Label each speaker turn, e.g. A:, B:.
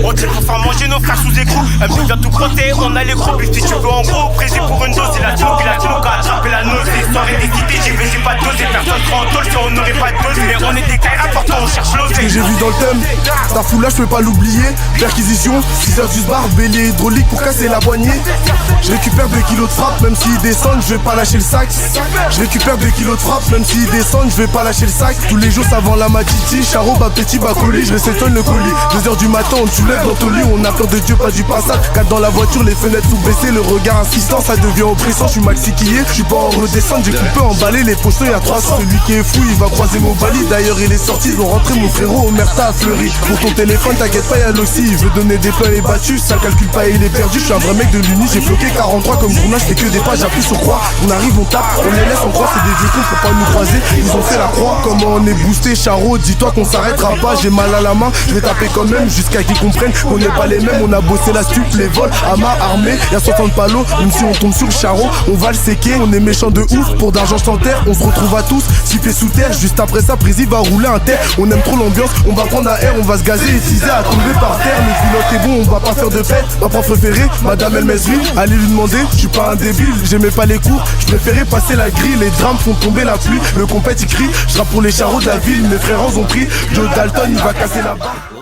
A: On tire pour faire manger nos frères sous écrou. Un peu de tout côté, on a les gros buts. Si tu veux en gros, prési pour une dose. C'est la smoke, la smoke a attrapé la nausée. Soirée d'excité, j'ai pas de dose. Et personne prend en tôle si on n'aurait pas de dose. Mais on est des cailles importants, on cherche l'ose.
B: Que j'ai vu dans le thème, ta foulage, je peux pas l'oublier. Perquisition, 6 heures du bar, bélier hydraulique pour casser la poignée. Je récupère 2 kilos de frappe, même s'ils descendent, je vais pas lâcher le sac. Je récupère 2 kilos de frappe, même s'ils descendent, je vais pas lâcher le sac. Tous les jours, ça vend la matiti, charo, bas petit, bas colis, je réceptionne le colis. 2 heures du matin, on te soulève dans ton lit, on a peur de Dieu, pas du passage. 4 dans la voiture, les fenêtres sous baissées, le regard insistant, ça devient oppressant. Je suis maxi quillé, je suis pas en redescendre, j'ai coupé, emballé les pocheaux, y'a 300. Celui qui est fou, il va croiser mon valide. D'ailleurs, il est sorti, ils ont rentré mon frérot, Omerta a fleuri. Pour ton téléphone, t'inquiète pas, y'a l'oxy, il veut donner des plans et battus, ça calcule pas, il est perdu. Je suis un vrai mec de l'Uni, j'ai bloqué 43 comme journal, c'est que des pages, j'appuie sur croix. On arrive, on tape, on les laisse, on croit, c'est des vieux cons, faut pas nous croiser. Ils ont fait la croix, comment on est boosté, Charo, dis-toi qu'on s'arrêtera pas. J'ai mal à la main, je vais taper quand même, jusqu'à qu'ils comprennent qu'on n'est pas les mêmes. On a bossé la stup, les vols, à main armée, y'a 60 palos, même si on tombe sur le Charo, on va le séquer, on est méchant de ouf, pour d'argent sans terre, on se retrouve à tous, 6 pieds sous terre, juste après ça, Prési va rouler un terre. On aime trop l'ambiance, on va prendre un air, on va se gazer et teaser à tomber par terre. Le pilote est bon, on va pas faire de fête. Ma prof préférée, Madame El Mesri, allez lui demander, je suis pas un débile, j'aimais pas les cours, je préférais passer la grille, les drames font tomber la pluie, le compète il crie, je rappe pour les charros de la ville, mes frères ont pris, Joe Dalton il va casser la barre.